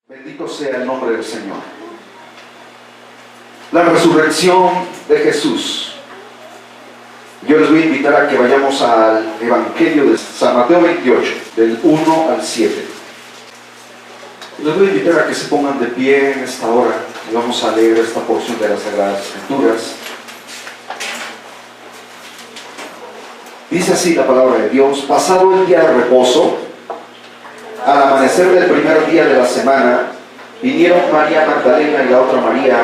Bendito sea el nombre del Señor. La resurrección de Jesús. Yo les voy a invitar a que vayamos al Evangelio de San Mateo 28, del 1 al 7. Les voy a invitar a que se pongan de pie en esta hora y vamos a leer esta porción de las Sagradas Escrituras. Dice así la palabra de Dios: pasado el día de reposo, al amanecer del primer día de la semana, vinieron María Magdalena y la otra María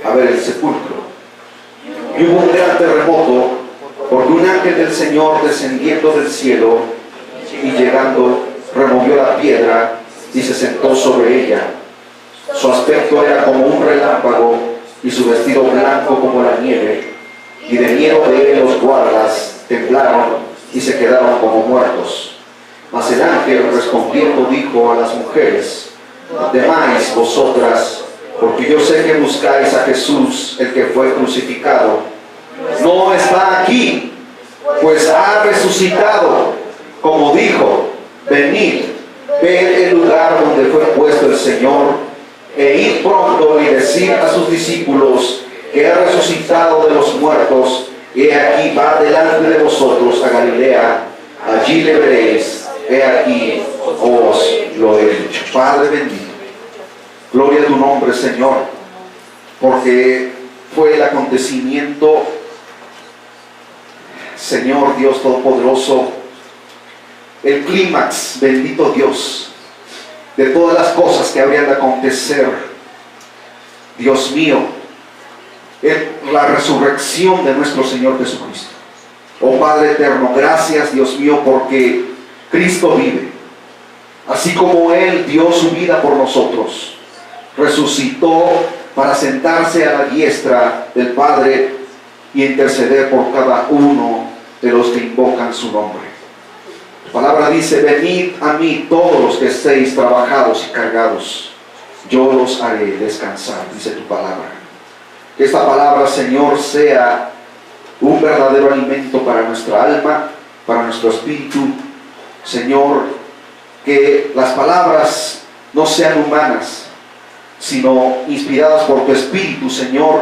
a ver el sepulcro. Y hubo un gran terremoto, porque un ángel del Señor descendiendo del cielo y llegando removió la piedra y se sentó sobre ella. Su aspecto era como un relámpago y su vestido blanco como la nieve, y de miedo de él los guardas temblaron y se quedaron como muertos. Mas el ángel respondiendo dijo a las mujeres: no temáis vosotras, porque yo sé que buscáis a Jesús, el que fue crucificado. No está aquí, pues ha resucitado, como dijo. Venid, ved el lugar donde fue puesto el Señor, e id pronto y decid a sus discípulos que ha resucitado de los muertos, y aquí va delante de vosotros a Galilea, allí le veréis. He aquí os lo he dicho. Padre bendito, gloria a tu nombre, Señor, porque fue el acontecimiento, Señor Dios Todopoderoso, el clímax, bendito Dios, de todas las cosas que habrían de acontecer, Dios mío, la resurrección de nuestro Señor Jesucristo. Oh Padre eterno, gracias, Dios mío, porque Cristo vive. Así como Él dio su vida por nosotros, resucitó para sentarse a la diestra del Padre y interceder por cada uno de los que invocan su nombre. Tu palabra dice: venid a mí todos los que estéis trabajados y cargados, yo los haré descansar, dice tu palabra. Que esta palabra, Señor, sea un verdadero alimento para nuestra alma, para nuestro espíritu. Señor, que las palabras no sean humanas, sino inspiradas por tu Espíritu, Señor.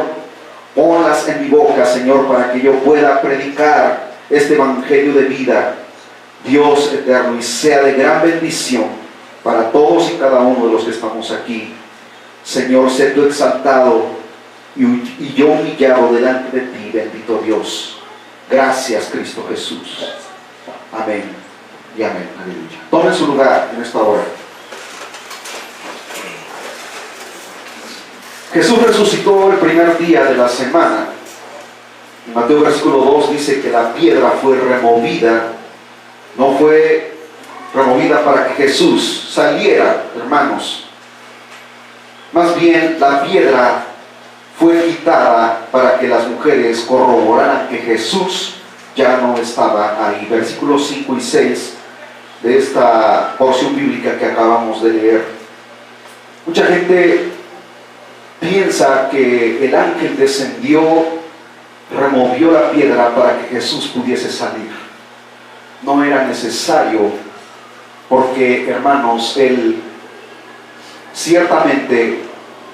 Ponlas en mi boca, Señor, para que yo pueda predicar este evangelio de vida, Dios eterno, y sea de gran bendición para todos y cada uno de los que estamos aquí. Señor, sé tú exaltado y yo humillado delante de ti, bendito Dios. Gracias, Cristo Jesús. Amén. Y amén, aleluya. Tomen su lugar en esta hora. Jesús resucitó el primer día de la semana. En Mateo versículo 2 dice que la piedra fue removida. No fue removida para que Jesús saliera, hermanos. Más bien, la piedra fue quitada para que las mujeres corroboraran que Jesús ya no estaba ahí. Versículos 5 y 6 de esta porción bíblica que acabamos de leer. Mucha gente piensa que el ángel descendió, removió la piedra para que Jesús pudiese salir. No era necesario, porque, hermanos, él ciertamente,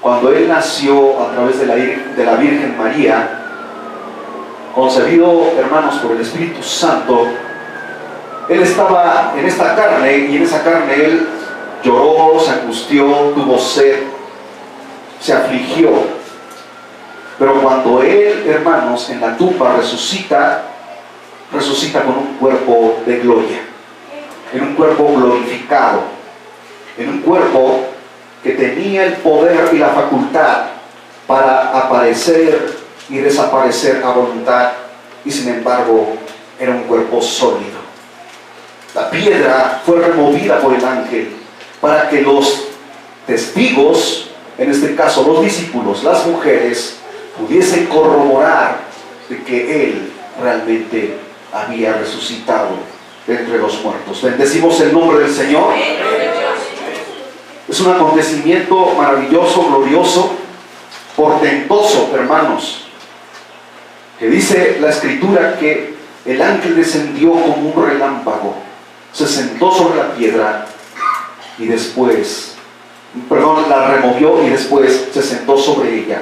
cuando él nació a través de la Virgen María, concebido, hermanos, por el Espíritu Santo, él estaba en esta carne, y en esa carne él lloró, se angustió, tuvo sed, se afligió. Pero cuando él, hermanos, en la tumba resucita con un cuerpo de gloria, en un cuerpo glorificado, en un cuerpo que tenía el poder y la facultad para aparecer y desaparecer a voluntad, y sin embargo era un cuerpo sólido. La piedra fue removida por el ángel para que los testigos, en este caso los discípulos, las mujeres, pudiesen corroborar de que él realmente había resucitado de entre los muertos. Bendecimos el nombre del Señor. Es un acontecimiento maravilloso, glorioso, portentoso, hermanos, que dice la Escritura que el ángel descendió como un relámpago, se sentó sobre la piedra y después perdón, la removió y después se sentó sobre ella.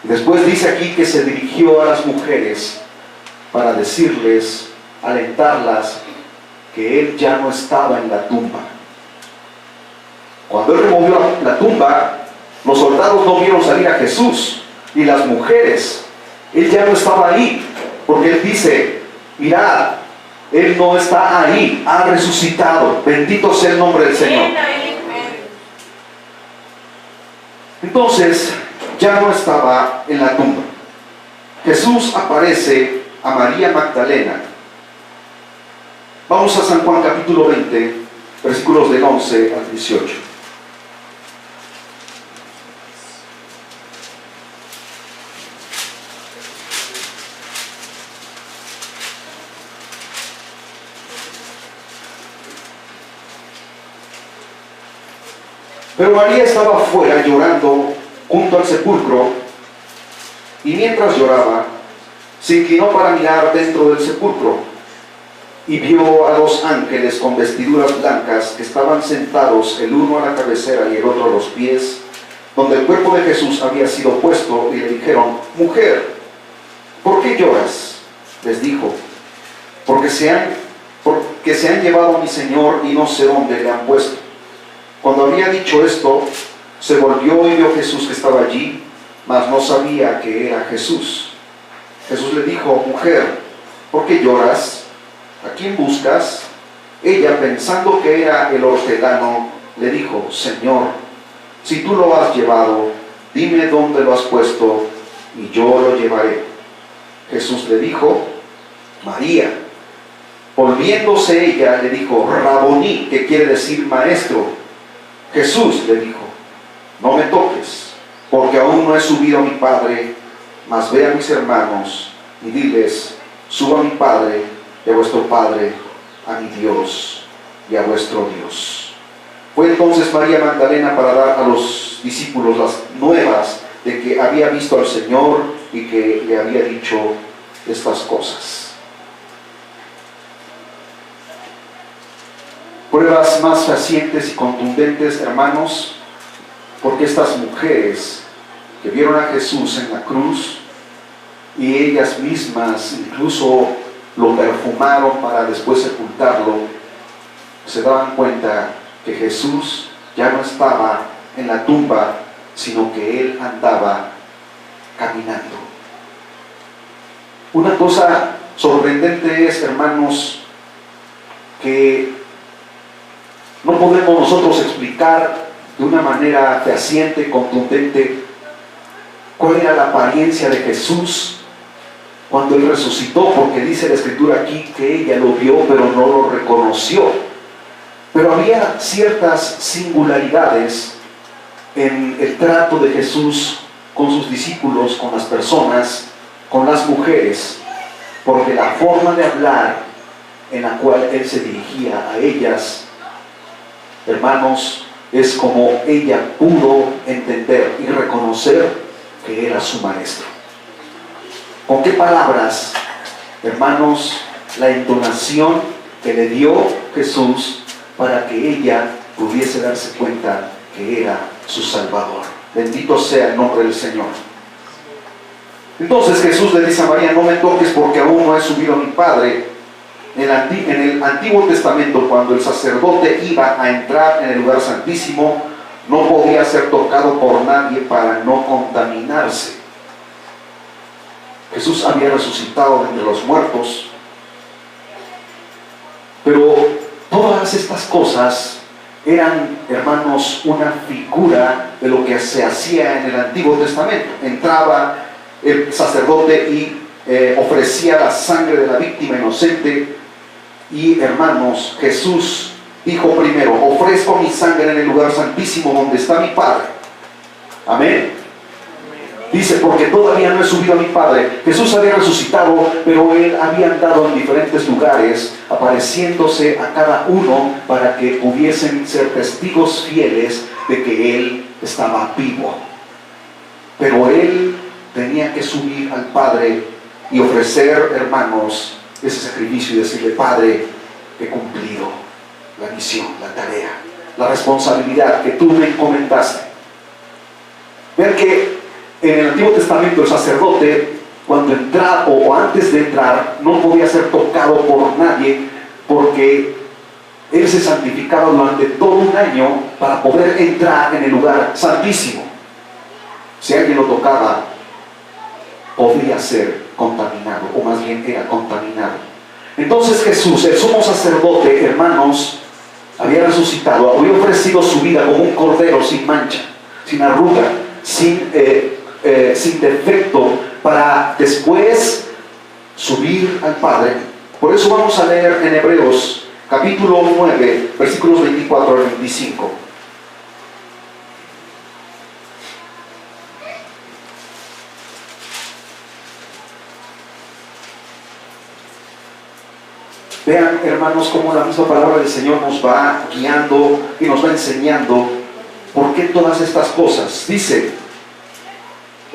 Después dice aquí que se dirigió a las mujeres para decirles, alentarlas, que él ya no estaba en la tumba. Cuando él removió la tumba, los soldados no vieron salir a Jesús, y las mujeres, él ya no estaba ahí, porque él dice, mirad, él no está ahí, ha resucitado, bendito sea el nombre del Señor. Entonces, ya no estaba en la tumba. Jesús aparece a María Magdalena. Vamos a San Juan capítulo 20, versículos del 11 al 18. Pero María estaba afuera llorando junto al sepulcro, y mientras lloraba, se inclinó para mirar dentro del sepulcro, y vio a dos ángeles con vestiduras blancas que estaban sentados, el uno a la cabecera y el otro a los pies, donde el cuerpo de Jesús había sido puesto, y le dijeron, mujer, ¿por qué lloras? Les dijo, porque se han llevado a mi Señor y no sé dónde le han puesto. Cuando había dicho esto, se volvió y vio a Jesús que estaba allí, mas no sabía que era Jesús. Jesús le dijo, mujer, ¿por qué lloras? ¿A quién buscas? Ella, pensando que era el hortelano, le dijo, Señor, si tú lo has llevado, dime dónde lo has puesto, y yo lo llevaré. Jesús le dijo, María. Volviéndose ella, le dijo, Raboní, que quiere decir maestro. Jesús le dijo, no me toques, porque aún no he subido a mi Padre, mas ve a mis hermanos y diles, suba a mi Padre y a vuestro Padre, a mi Dios y a vuestro Dios. Fue entonces María Magdalena para dar a los discípulos las nuevas de que había visto al Señor y que le había dicho estas cosas. Pruebas más fehacientes y contundentes, hermanos, porque estas mujeres que vieron a Jesús en la cruz y ellas mismas incluso lo perfumaron para después sepultarlo, se daban cuenta que Jesús ya no estaba en la tumba, sino que él andaba caminando. Una cosa sorprendente es, hermanos, que no podemos nosotros explicar de una manera fehaciente, contundente, cuál era la apariencia de Jesús cuando él resucitó, porque dice la Escritura aquí que ella lo vio, pero no lo reconoció. Pero había ciertas singularidades en el trato de Jesús con sus discípulos, con las personas, con las mujeres, porque la forma de hablar en la cual él se dirigía a ellas, hermanos, es como ella pudo entender y reconocer que era su maestro. ¿Con qué palabras, hermanos, la entonación que le dio Jesús para que ella pudiese darse cuenta que era su Salvador? Bendito sea el nombre del Señor. Entonces Jesús le dice a María, no me toques porque aún no he subido a mi Padre. En el Antiguo Testamento, cuando el sacerdote iba a entrar en el lugar santísimo, no podía ser tocado por nadie para no contaminarse. Jesús había resucitado de entre los muertos, pero todas estas cosas eran, hermanos, una figura de lo que se hacía en el Antiguo Testamento. Entraba el sacerdote y ofrecía la sangre de la víctima inocente. Y, hermanos, Jesús dijo primero, ofrezco mi sangre en el lugar santísimo donde está mi Padre. Amén. Dice, porque todavía no he subido a mi Padre. Jesús había resucitado, pero él había andado en diferentes lugares, apareciéndose a cada uno para que pudiesen ser testigos fieles de que él estaba vivo. Pero él tenía que subir al Padre y ofrecer, hermanos, ese sacrificio y decirle, Padre, he cumplido la misión, la tarea. la responsabilidad que tú me encomendaste. Vean que en el Antiguo Testamento el sacerdote, cuando entraba o antes de entrar, no podía ser tocado por nadie, porque él se santificaba durante todo un año para poder entrar en el lugar santísimo. Si alguien lo tocaba, podría ser contaminado, o más bien era contaminado. Entonces Jesús, el sumo sacerdote, hermanos, había resucitado, había ofrecido su vida como un cordero sin mancha, sin arruga, sin defecto, para después subir al Padre. Por eso vamos a leer en Hebreos capítulo 9, versículos 24 al 25. Vean, hermanos, cómo la misma palabra del Señor nos va guiando y nos va enseñando por qué todas estas cosas. Dice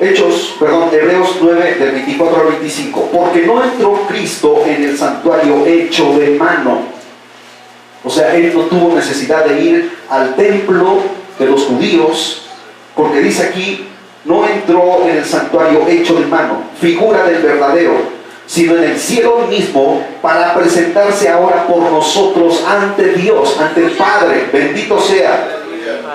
Hebreos 9, del 24 al 25. Porque no entró Cristo en el santuario hecho de mano. O sea, Él no tuvo necesidad de ir al templo de los judíos, porque dice aquí, no entró en el santuario hecho de mano, figura del verdadero, sino en el cielo mismo, para presentarse ahora por nosotros ante Dios, ante el Padre, bendito sea,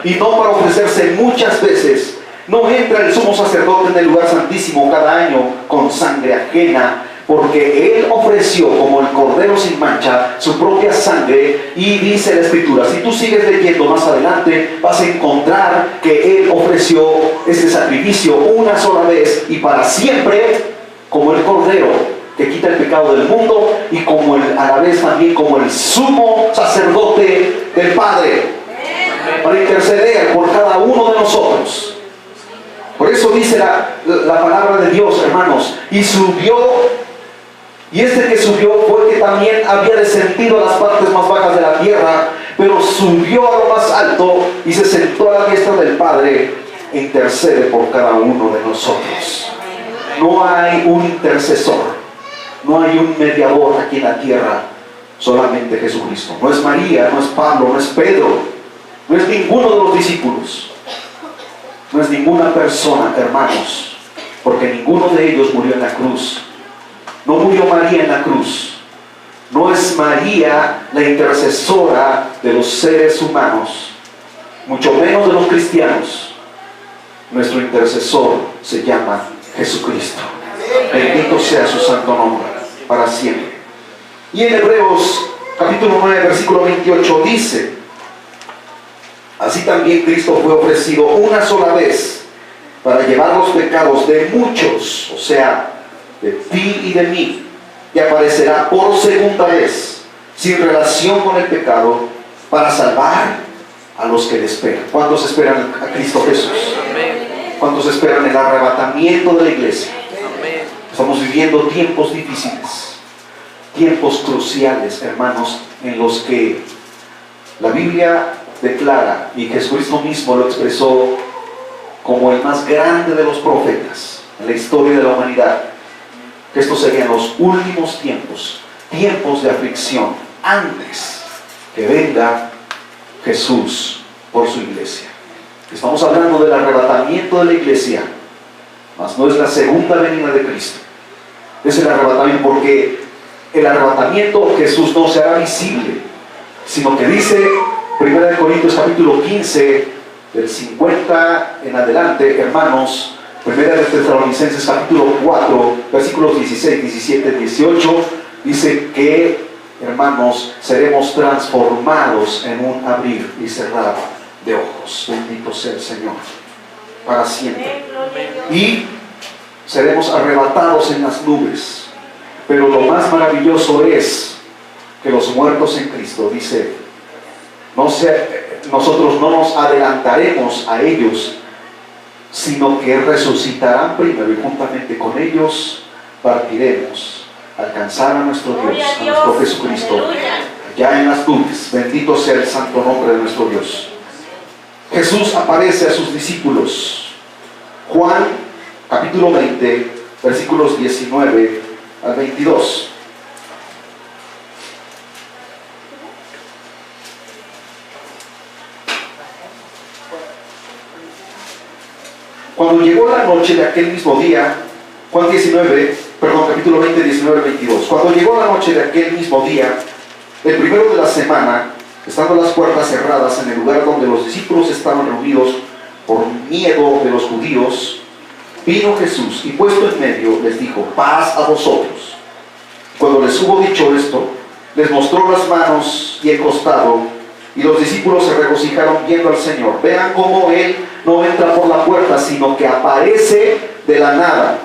y no para ofrecerse muchas veces. No entra el sumo sacerdote en el lugar santísimo cada año con sangre ajena, porque Él ofreció como el cordero sin mancha su propia sangre. Y dice la Escritura, si tú sigues leyendo más adelante, vas a encontrar que Él ofreció este sacrificio una sola vez y para siempre, como el cordero que quita el pecado del mundo, y como a la vez también como el sumo sacerdote del Padre, para interceder por cada uno de nosotros. Por eso dice la palabra de Dios, hermanos, y subió, y este que subió fue que también había descendido a las partes más bajas de la tierra, pero subió a lo más alto y se sentó a la diestra del Padre e intercede por cada uno de nosotros. No hay un intercesor, no hay un mediador aquí en la tierra, solamente Jesucristo. No es María, no es Pablo, no es Pedro, no es ninguno de los discípulos, no es ninguna persona, hermanos, porque ninguno de ellos murió en la cruz. No murió María en la cruz. No es María la intercesora de los seres humanos, mucho menos de los cristianos. Nuestro intercesor se llama Jesucristo. Bendito sea su santo nombre para siempre. Y en Hebreos capítulo 9, versículo 28 dice: así también Cristo fue ofrecido una sola vez para llevar los pecados de muchos, o sea, de ti y de mí, y aparecerá por segunda vez, sin relación con el pecado, para salvar a los que le esperan. ¿Cuántos esperan a Cristo Jesús? ¿Cuántos esperan el arrebatamiento de la iglesia? Estamos viviendo tiempos difíciles, tiempos cruciales, hermanos, en los que la Biblia declara, y Jesucristo mismo lo expresó como el más grande de los profetas en la historia de la humanidad, que estos serían los últimos tiempos, tiempos de aflicción, antes que venga Jesús por su iglesia. Estamos hablando del arrebatamiento de la iglesia, mas no es la segunda venida de Cristo. Es el arrebatamiento, porque el arrebatamiento Jesús no se hará visible, sino que dice 1 Corintios capítulo 15, del 50 en adelante, hermanos, 1 Tesalonicenses capítulo 4, versículos 16, 17, 18, dice que, hermanos, seremos transformados en un abrir y cerrar de ojos. Bendito sea el Señor para siempre. Y seremos arrebatados en las nubes. Pero lo más maravilloso es que los muertos en Cristo, dice, nosotros no nos adelantaremos a ellos, sino que resucitarán primero, y juntamente con ellos partiremos a alcanzar a nuestro Dios, a nuestro Jesucristo, ya en las nubes. Bendito sea el santo nombre de nuestro Dios. Jesús aparece a sus discípulos. Juan capítulo 20, versículos 19 al 22. Cuando llegó la noche de aquel mismo día, capítulo 20, 19, 22. Cuando llegó la noche de aquel mismo día, el primero de la semana, estando las puertas cerradas en el lugar donde los discípulos estaban reunidos por miedo de los judíos, vino Jesús y puesto en medio les dijo: paz a vosotros. Cuando les hubo dicho esto, les mostró las manos y el costado, y los discípulos se regocijaron viendo al Señor. Vean cómo Él no entra por la puerta, sino que aparece de la nada.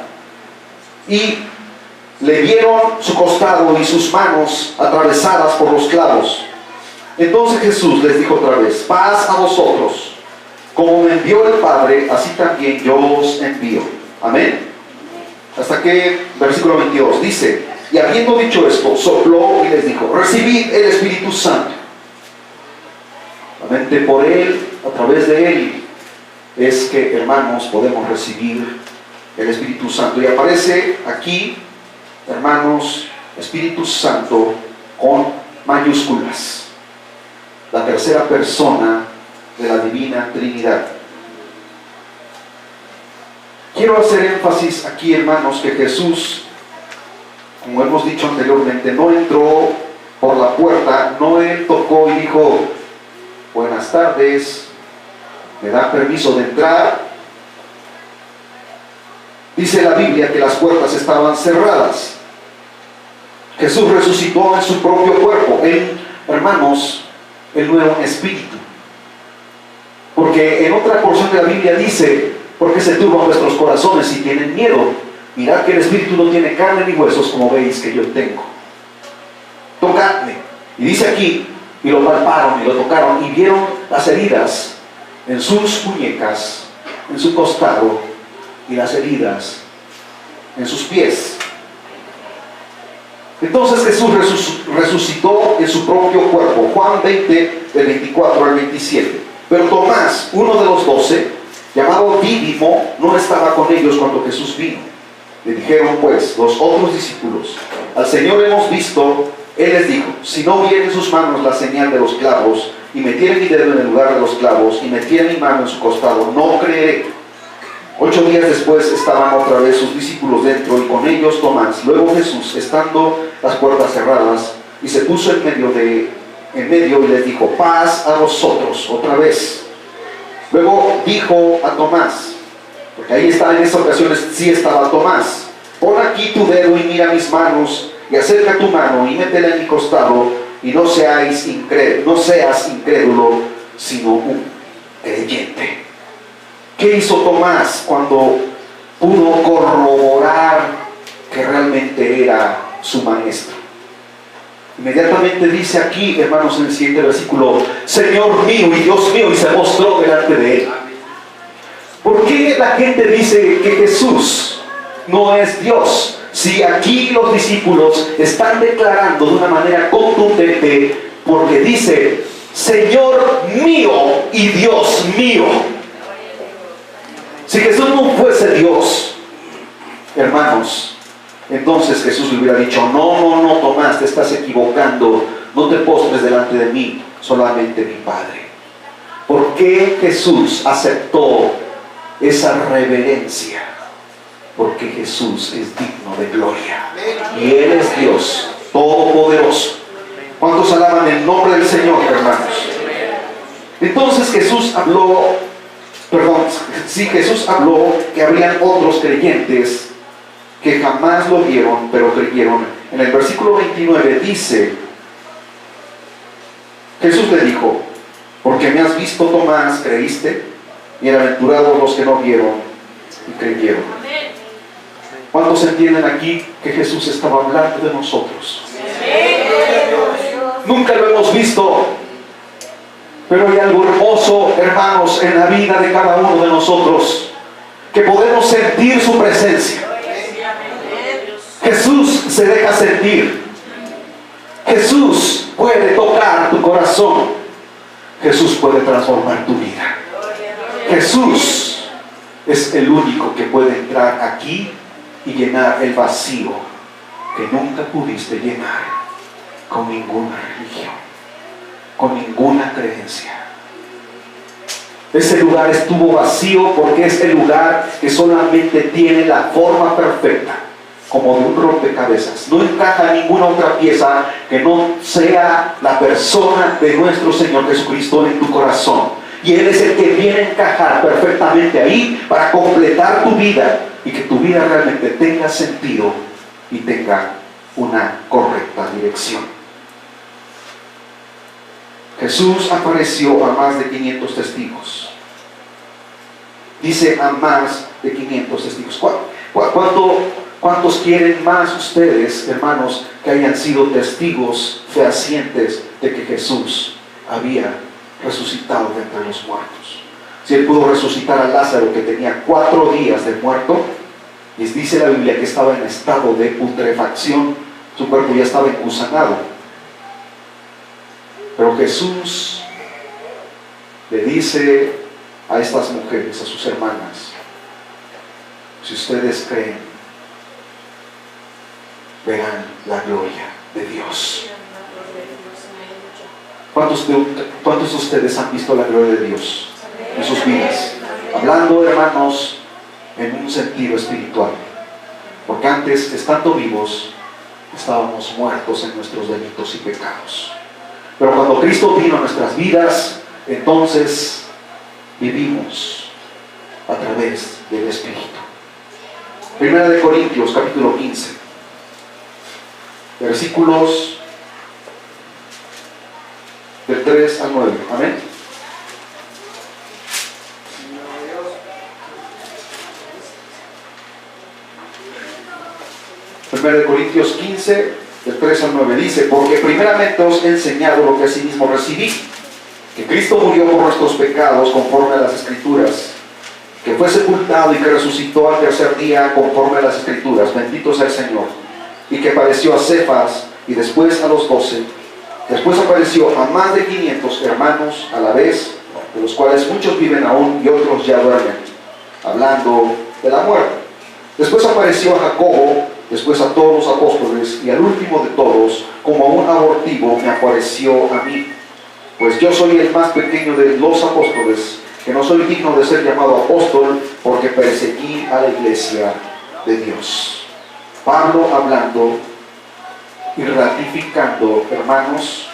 Y le vieron su costado y sus manos atravesadas por los clavos. Entonces Jesús les dijo otra vez: paz a vosotros. Como me envió el Padre, así también yo os envío. Amén. Hasta que versículo 22 dice: y habiendo dicho esto, sopló y les dijo: recibid el Espíritu Santo. Solamente por Él, a través de Él, es que, hermanos, podemos recibir el Espíritu Santo. Y aparece aquí, hermanos, Espíritu Santo con mayúsculas, la tercera persona de la Divina Trinidad. Quiero hacer énfasis aquí, hermanos, que Jesús, como hemos dicho anteriormente, no entró por la puerta, no Él tocó y dijo: buenas tardes, ¿me da permiso de entrar? Dice la Biblia que las puertas estaban cerradas. Jesús resucitó en su propio cuerpo. Él, hermanos, Él no era un espíritu. Porque en otra porción de la Biblia dice: ¿por qué se turban vuestros corazones y tienen miedo? Mirad que el espíritu no tiene carne ni huesos, como veis que yo tengo. Tocadme. Y dice aquí: y lo palparon y lo tocaron y vieron las heridas en sus muñecas, en su costado, y las heridas en sus pies. Entonces Jesús resucitó en su propio cuerpo. Juan 20, del 24 al 27. Pero Tomás, uno de los 12, llamado Dídimo, no estaba con ellos cuando Jesús vino. Le dijeron pues los otros discípulos: al Señor hemos visto. Él les dijo: si no viera en sus manos la señal de los clavos, y metiera mi dedo en el lugar de los clavos, y metiera mi mano en su costado, no creeré. 8 días después estaban otra vez sus discípulos dentro, y con ellos Tomás. Luego Jesús, estando las puertas cerradas, y se puso en medio y les dijo: paz a vosotros, otra vez. Luego dijo a Tomás, porque ahí está, en esta ocasión sí estaba Tomás: pon aquí tu dedo y mira mis manos, y acerca tu mano y métela en mi costado, y no seas incrédulo, sino un creyente. ¿Qué hizo Tomás cuando pudo corroborar que realmente era su maestro? Inmediatamente dice aquí, hermanos, en el siguiente versículo: Señor mío y Dios mío, y se mostró delante de él. ¿Por qué la gente dice que Jesús no es Dios? Si aquí los discípulos están declarando de una manera contundente, porque dice: Señor mío y Dios mío. Si Jesús no fuese Dios, hermanos, entonces Jesús le hubiera dicho: no, Tomás, te estás equivocando, no te postres delante de mí, solamente mi Padre. ¿Por qué Jesús aceptó esa reverencia? Porque Jesús es digno de gloria y Él es Dios todopoderoso. ¿Cuántos alaban el nombre del Señor, hermanos? Entonces Jesús habló que habrían otros creyentes que jamás lo vieron, pero creyeron. En el versículo 29 dice: Jesús le dijo: porque me has visto, Tomás, creíste. Bienaventurados los que no vieron y creyeron. ¿Cuántos entienden aquí que Jesús estaba hablando de nosotros? Nunca lo hemos visto, pero hay algo hermoso, hermanos, en la vida de cada uno de nosotros, que podemos sentir su presencia. Jesús se deja sentir. Jesús puede tocar tu corazón. Jesús puede transformar tu vida. Jesús es el único que puede entrar aquí y llenar el vacío que nunca pudiste llenar con ninguna religión, con ninguna creencia. Ese lugar estuvo vacío porque es el lugar que solamente tiene la forma perfecta, como de un rompecabezas. No encaja ninguna otra pieza que no sea la persona de nuestro Señor Jesucristo en tu corazón. Y Él es el que viene a encajar perfectamente ahí para completar tu vida y que tu vida realmente tenga sentido y tenga una correcta dirección. Jesús apareció a más de 500 testigos. Dice a más de 500 testigos. ¿Cuántos quieren más ustedes, hermanos, que hayan sido testigos fehacientes de que Jesús había resucitado de entre los muertos? Si Él pudo resucitar a Lázaro, que tenía 4 días de muerto, y dice la Biblia que estaba en estado de putrefacción, su cuerpo ya estaba engusanado. Pero Jesús le dice a estas mujeres, a sus hermanas: si ustedes creen, verán la gloria de Dios. ¿Cuántos de ustedes han visto la gloria de Dios en sus vidas? Hablando, hermanos, en un sentido espiritual. Porque antes, estando vivos, estábamos muertos en nuestros delitos y pecados. Pero cuando Cristo vino a nuestras vidas, entonces vivimos a través del Espíritu. Primera de Corintios, capítulo 15, versículos del 3 al 9. Amén. Primera de Corintios 15, del 3 al 9 dice: porque primeramente os he enseñado lo que asimismo recibí, que Cristo murió por nuestros pecados conforme a las Escrituras, que fue sepultado y que resucitó al tercer día conforme a las Escrituras, bendito sea el Señor, y que apareció a Cefas y después a los 12, después apareció a más de 500 hermanos a la vez, de los cuales muchos viven aún y otros ya duermen, hablando de la muerte. Después apareció a Jacobo, después a todos los apóstoles, y al último de todos, como a un abortivo, me apareció a mí. Pues yo soy el más pequeño de los apóstoles, que no soy digno de ser llamado apóstol, porque perseguí a la iglesia de Dios. Pablo hablando y ratificando, hermanos,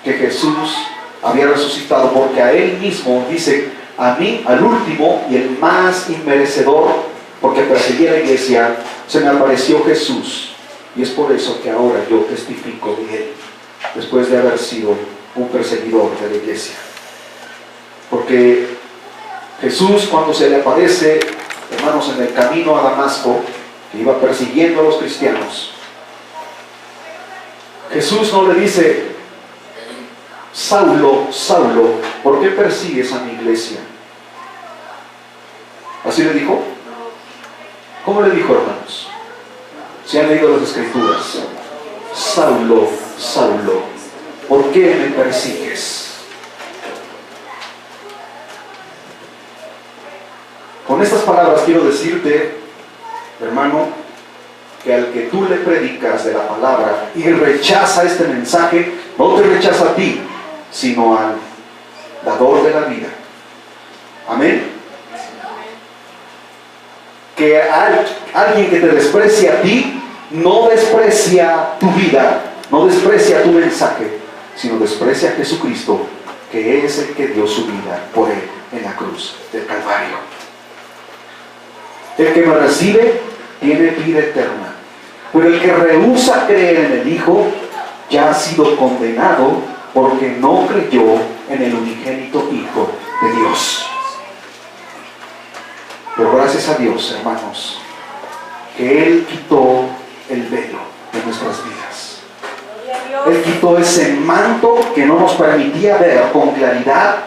que Jesús había resucitado, porque a Él mismo dice: a mí, al último y el más inmerecedor, porque perseguí a la iglesia, se me apareció Jesús. Y es por eso que ahora yo testifico de Él, después de haber sido un perseguidor de la iglesia. Porque Jesús, cuando se le aparece, hermanos, en el camino a Damasco, que iba persiguiendo a los cristianos, Jesús no le dice: Saulo, Saulo, ¿por qué persigues a mi iglesia? ¿Así le dijo? ¿Cómo le dijo, hermanos? Si han leído las Escrituras: Saulo, Saulo, ¿por qué me persigues? Con estas palabras quiero decirte, hermano, que al que tú le predicas de la palabra y rechaza este mensaje, no te rechaza a ti, sino al dador de la vida. Amén. Que alguien que te desprecia a ti, no desprecia tu vida, no desprecia tu mensaje, sino desprecia a Jesucristo, que es el que dio su vida por Él en la cruz del Calvario. El que me recibe tiene vida eterna, pero el que rehúsa creer en el Hijo ya ha sido condenado, porque no creyó en el unigénito Hijo de Dios. Pero gracias a Dios, hermanos, que Él quitó el velo de nuestras vidas. Él quitó ese manto que no nos permitía ver con claridad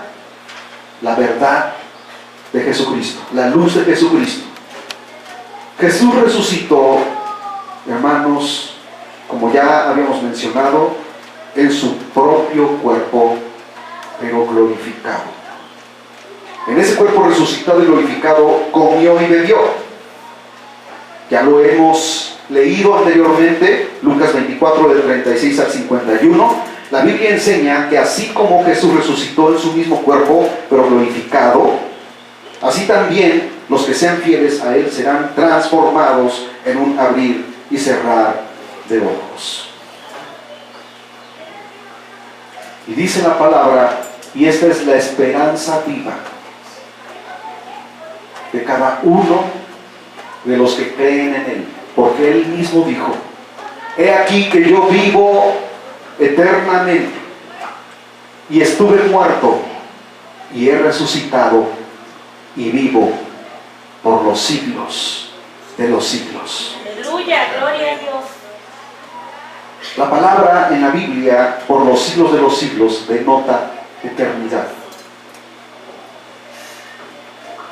la verdad de Jesucristo, la luz de Jesucristo. Jesús resucitó, hermanos, como ya habíamos mencionado, en su propio cuerpo, pero glorificado. En ese cuerpo resucitado y glorificado comió y bebió. Ya lo hemos leído anteriormente, Lucas 24 del 36 al 51. La Biblia enseña que así como Jesús resucitó en su mismo cuerpo, pero glorificado, así también los que sean fieles a Él serán transformados en un abrir y cerrar de ojos. Y dice la palabra, y esta es la esperanza viva de cada uno de los que creen en Él, porque Él mismo dijo: he aquí que yo vivo eternamente, y estuve muerto, y he resucitado, y vivo por los siglos de los siglos. Aleluya, gloria a Dios. La palabra en la Biblia, por los siglos de los siglos, denota eternidad.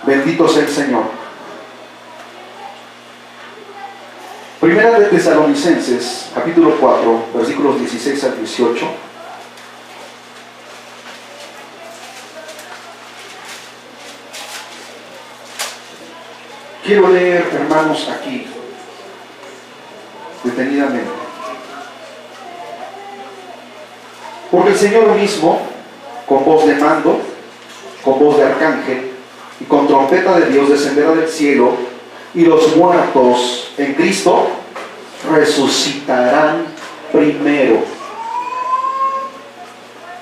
Bendito sea el Señor. Primera de Tesalonicenses, capítulo 4, versículos 16 al 18. Quiero leer, hermanos, aquí, detenidamente. Porque el Señor mismo, con voz de mando, con voz de arcángel y con trompeta de Dios, descenderá del cielo, y los muertos en Cristo resucitarán primero.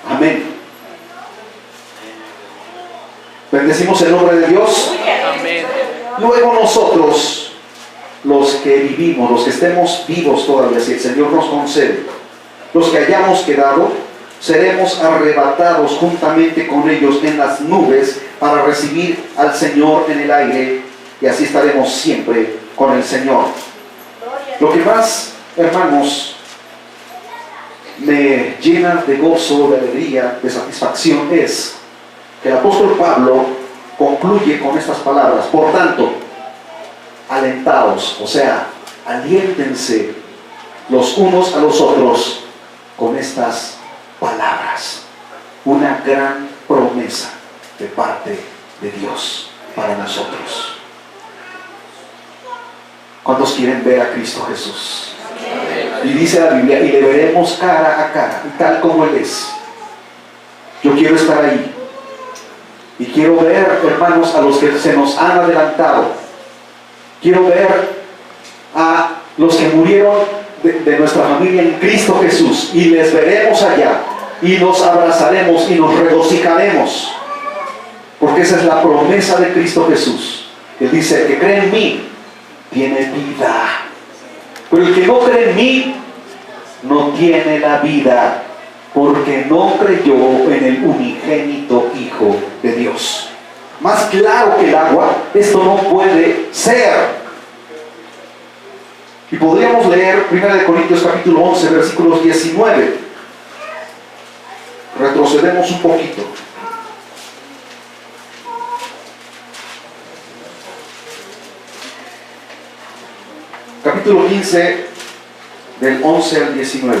Amén. Bendecimos el nombre de Dios. Amén. Luego nosotros, los que vivimos, los que estemos vivos todavía, si el Señor nos concede, los que hayamos quedado, seremos arrebatados juntamente con ellos en las nubes para recibir al Señor en el aire, y así estaremos siempre con el Señor. Lo que más, hermanos, me llena de gozo, de alegría, de satisfacción es que el apóstol Pablo concluye con estas palabras: por tanto, alentaos, o sea, aliéntense los unos a los otros con estas palabras. Una gran promesa de parte de Dios para nosotros. ¿Cuántos quieren ver a Cristo Jesús? Y dice la Biblia, y le veremos cara a cara, tal como Él es. Yo quiero estar ahí. Y quiero ver, hermanos, a los que se nos han adelantado. Quiero ver a los que murieron de nuestra familia en Cristo Jesús, y les veremos allá, y nos abrazaremos y nos regocijaremos, porque esa es la promesa de Cristo Jesús. Él dice: el que cree en mí tiene vida, pero el que no cree en mí no tiene la vida, porque no creyó en el unigénito Hijo de Dios. Más claro que el agua, esto no puede ser. Y podríamos leer 1 Corintios capítulo 11, versículos 19. Retrocedemos un poquito. Capítulo 15, del 11 al 19.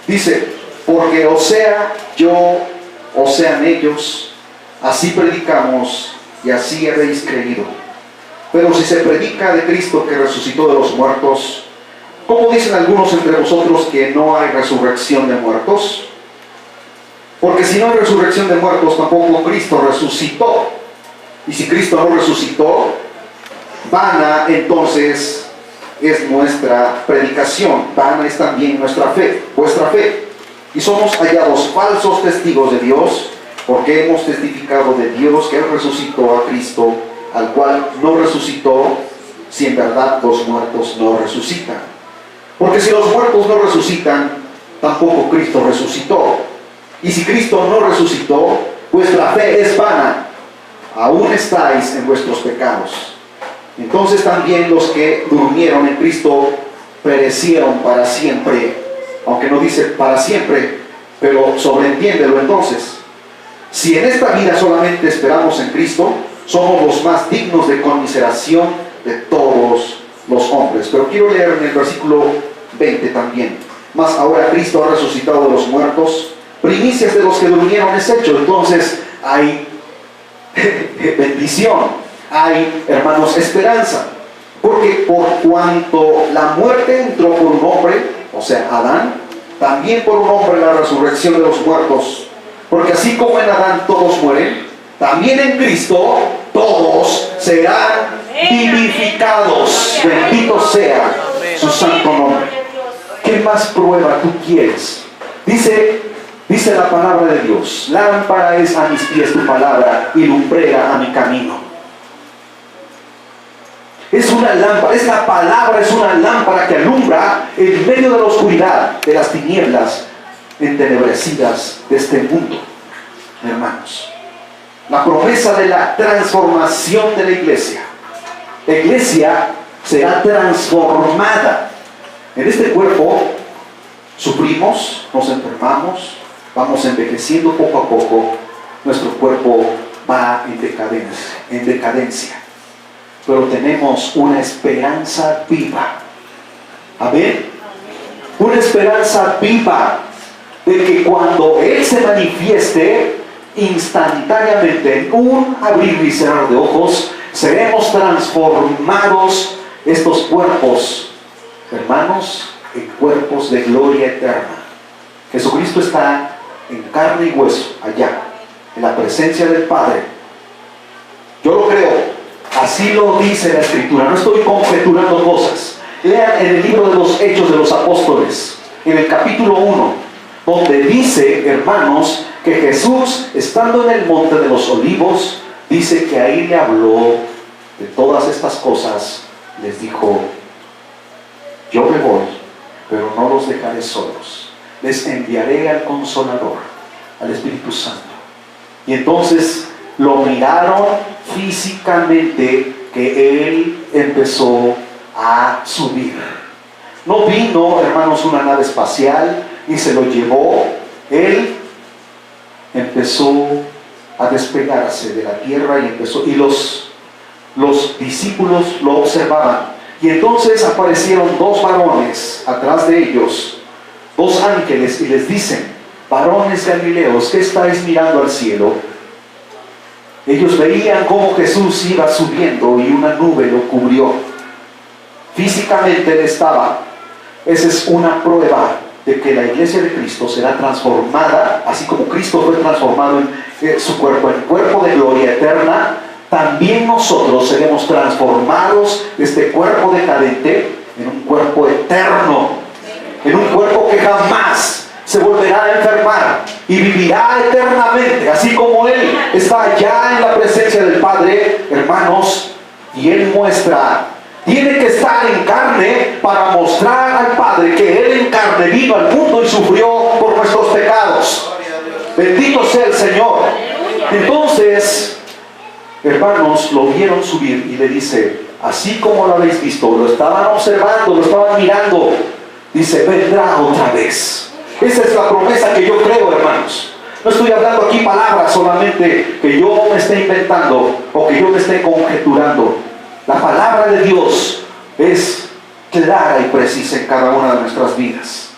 Dice: porque o sea yo, o sean ellos, así predicamos y así habéis creído. Pero si se predica de Cristo que resucitó de los muertos, ¿cómo dicen algunos entre vosotros que no hay resurrección de muertos? Porque si no hay resurrección de muertos, tampoco Cristo resucitó. Y si Cristo no resucitó, vana entonces es nuestra predicación, vana es también nuestra fe, vuestra fe. Y somos hallados falsos testigos de Dios, porque hemos testificado de Dios que Él resucitó a Cristo, al cual no resucitó, si en verdad los muertos no resucitan. Porque si los muertos no resucitan, tampoco Cristo resucitó. Y si Cristo no resucitó, vuestra fe es vana, aún estáis en vuestros pecados. Entonces también los que durmieron en Cristo perecieron para siempre. Aunque no dice para siempre, pero sobreentiéndelo entonces. Si en esta vida solamente esperamos en Cristo, somos los más dignos de conmiseración de todos los hombres. Pero quiero leer en el versículo 20 también: mas ahora Cristo ha resucitado de los muertos, primicias de los que durmieron es hecho. Entonces hay bendición, hay, hermanos, esperanza. Porque por cuanto la muerte entró por un hombre, o sea, Adán, también por un hombre la resurrección de los muertos. Porque así como en Adán todos mueren, también en Cristo todos serán vivificados. Bendito sea su santo nombre. ¿Qué más prueba tú quieres? Dice la palabra de Dios: lámpara es a mis pies tu palabra y lumbrera a mi camino. Es una lámpara, esta palabra es una lámpara que alumbra en medio de la oscuridad, de las tinieblas entenebrecidas de este mundo. Hermanos, la promesa de la transformación de la iglesia. La iglesia será transformada. En este cuerpo sufrimos, nos enfermamos, vamos envejeciendo poco a poco. Nuestro cuerpo va en decadencia. Pero tenemos una esperanza viva. Amén. Una esperanza viva de que cuando Él se manifieste, instantáneamente, en un abrir y cerrar de ojos, seremos transformados estos cuerpos, hermanos, en cuerpos de gloria eterna. Jesucristo está en carne y hueso, allá, en la presencia del Padre. Yo lo creo. Así lo dice la Escritura, no estoy conjeturando cosas. Lean en el libro de los Hechos de los Apóstoles, en el capítulo 1, donde dice, hermanos, que Jesús, estando en el monte de los olivos, dice que ahí le habló de todas estas cosas. Les dijo: yo me voy, pero no los dejaré solos. Les enviaré al Consolador, al Espíritu Santo. Y entonces lo miraron físicamente, que Él empezó a subir. No vino, hermanos, una nave espacial y se lo llevó. Él empezó a despegarse de la tierra y los discípulos lo observaban. Y entonces aparecieron dos varones atrás de ellos, dos ángeles, y les dicen: varones galileos, ¿qué estáis mirando al cielo? Ellos veían cómo Jesús iba subiendo y una nube lo cubrió. Físicamente Él estaba. Esa es una prueba de que la iglesia de Cristo será transformada, así como Cristo fue transformado en su cuerpo, en cuerpo de gloria eterna. También nosotros seremos transformados de este cuerpo decadente en un cuerpo eterno, en un cuerpo que jamás se volverá a enfermar y vivirá eternamente, así como Él está allá en la presencia del Padre, hermanos. Y Él tiene que estar en carne para mostrar al Padre que Él en carne vino al mundo y sufrió por nuestros pecados. Bendito sea el Señor. Entonces, hermanos, lo vieron subir y le dice: así como lo habéis visto, lo estaban observando, lo estaban mirando, dice: vendrá otra vez. Esa es la promesa que yo creo, hermanos. No estoy hablando aquí palabras solamente que yo me esté inventando o que yo me esté conjeturando. La palabra de Dios es clara y precisa en cada una de nuestras vidas.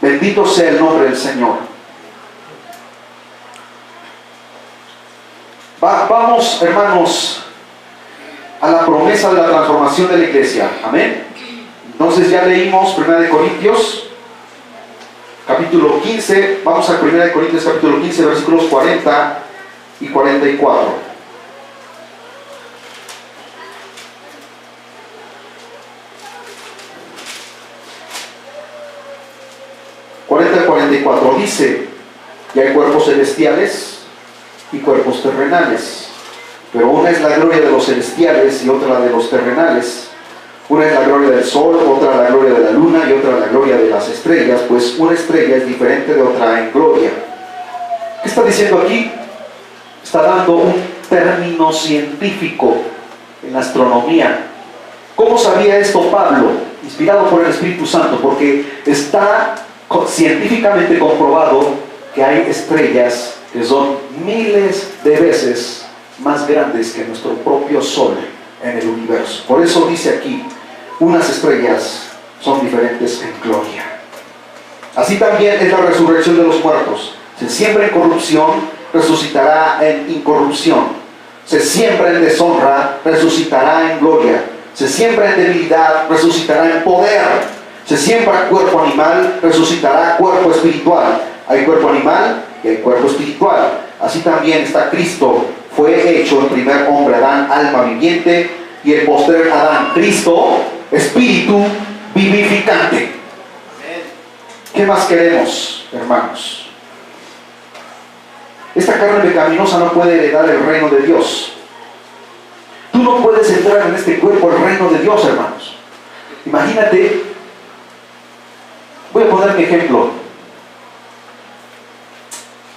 Bendito sea el nombre del Señor. Vamos, hermanos, a la promesa de la transformación de la iglesia. Amén. Entonces ya leímos 1 Corintios capítulo 15, vamos a 1 Corintios capítulo 15, versículos 40 y 44. Y 44 dice: y hay cuerpos celestiales y cuerpos terrenales, pero una es la gloria de los celestiales y otra la de los terrenales. Una es la gloria del sol, otra la gloria de la luna y otra la gloria de las estrellas, pues una estrella es diferente de otra en gloria. ¿Qué está diciendo aquí? Está dando un término científico en la astronomía. ¿Cómo sabía esto Pablo? Inspirado por el Espíritu Santo, porque está científicamente comprobado que hay estrellas que son miles de veces más grandes que nuestro propio sol en el universo. Por eso dice aquí: unas estrellas son diferentes en gloria. Así también es la resurrección de los muertos. Se siembra en corrupción, resucitará en incorrupción. Se siembra en deshonra, resucitará en gloria. Se siembra en debilidad, resucitará en poder. Se siembra cuerpo animal, resucitará cuerpo espiritual. Hay cuerpo animal y el cuerpo espiritual. Así también está Cristo, fue hecho el primer hombre, Adán, alma viviente, y el postrer Adán, Cristo, espíritu vivificante. ¿Qué más queremos, hermanos? Esta carne pecaminosa no puede heredar el reino de Dios. Tú no puedes entrar en este cuerpo el reino de Dios, hermanos. Imagínate, voy a poner mi ejemplo.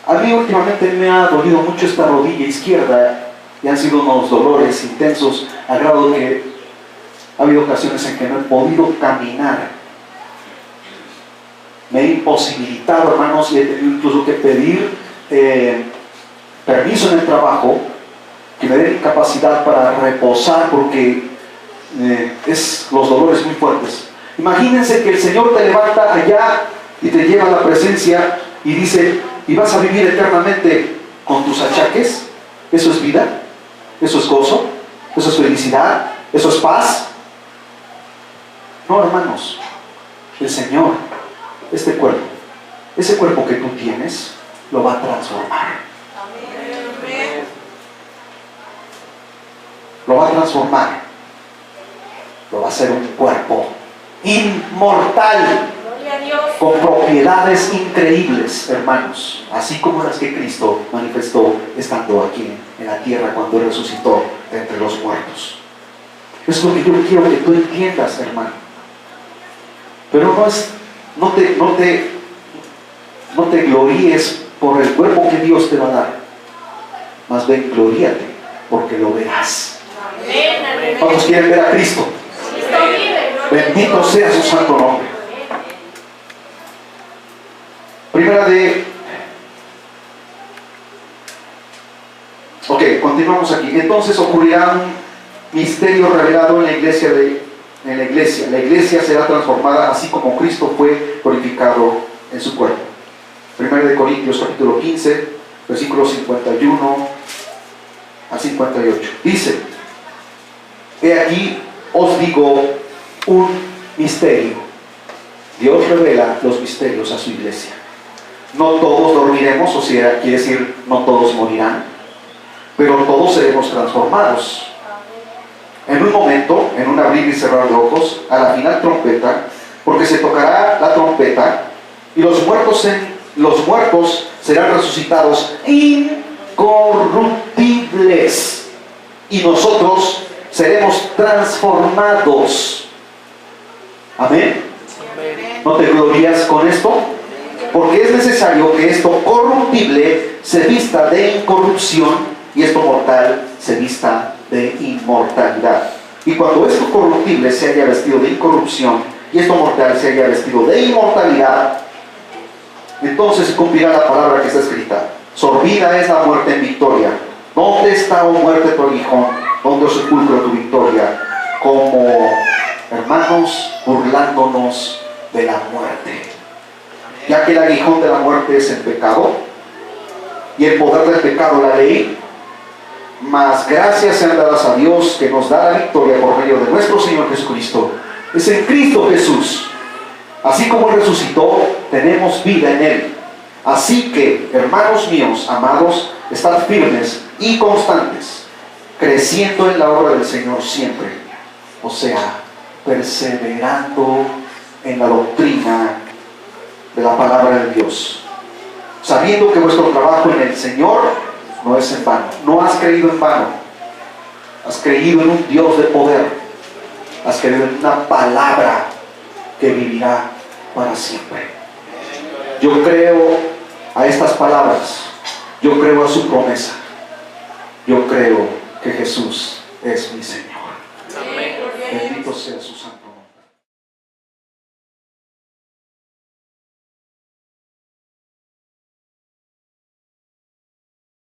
A mí últimamente me ha dolido mucho esta rodilla izquierda y han sido unos dolores intensos, a grado que ha habido ocasiones en que no he podido caminar. Me he imposibilitado, hermanos, y he tenido incluso que pedir permiso en el trabajo, que me den capacidad para reposar, porque los dolores muy fuertes. Imagínense que el Señor te levanta allá y te lleva a la presencia y dice, y vas a vivir eternamente con tus achaques. ¿Eso es vida? ¿Eso es gozo? ¿Eso es felicidad? ¿Eso es paz? No, hermanos. El Señor, este cuerpo, ese cuerpo que tú tienes, lo va a transformar. Lo va a transformar. Lo va a hacer un cuerpo inmortal, con propiedades increíbles, hermanos, así como las que Cristo manifestó estando aquí en la tierra cuando Él resucitó de entre los muertos. Es lo que yo quiero que tú entiendas, hermano. Pero no te gloríes por el cuerpo que Dios te va a dar, más bien gloríate porque lo verás. ¿Cuántos quieren ver a Cristo? Bendito sea su santo nombre. Primera de... Ok, continuamos aquí. Entonces ocurrirá un misterio revelado en la iglesia. La iglesia será transformada así como Cristo fue glorificado en su cuerpo. Primera de Corintios capítulo 15, versículos 51 al 58. Dice: he aquí os digo un misterio. Dios revela los misterios a su iglesia. No todos dormiremos, o sea, quiere decir, no todos morirán, pero todos seremos transformados. En un momento, en un abrir y cerrar de ojos, a la final trompeta, porque se tocará la trompeta, y los muertos serán resucitados incorruptibles, y nosotros seremos transformados. Amén. ¿No te glorías con esto? Porque es necesario que esto corruptible se vista de incorrupción y esto mortal se vista de inmortalidad. Y cuando esto corruptible se haya vestido de incorrupción y esto mortal se haya vestido de inmortalidad, entonces se cumplirá la palabra que está escrita: sorbida es la muerte en victoria. ¿Dónde está, oh muerte, tu aguijón? ¿Dónde, oh sepulcro, tu victoria? Como hermanos burlándonos de la muerte, ya que el aguijón de la muerte es el pecado y el poder del pecado la ley. Mas gracias sean dadas a Dios que nos da la victoria por medio de nuestro Señor Jesucristo. Es en Cristo Jesús. Así como Él resucitó, tenemos vida en Él. Así que, hermanos míos, amados, estad firmes y constantes, creciendo en la obra del Señor siempre. O sea, perseverando en la doctrina de la palabra de Dios, sabiendo que vuestro trabajo en el Señor no es en vano. No has creído en vano. Has creído en un Dios de poder. Has creído en una palabra que vivirá para siempre. Yo creo a estas palabras. Yo creo a su promesa. Yo creo que Jesús es mi Señor. Bendito sea su santo nombre.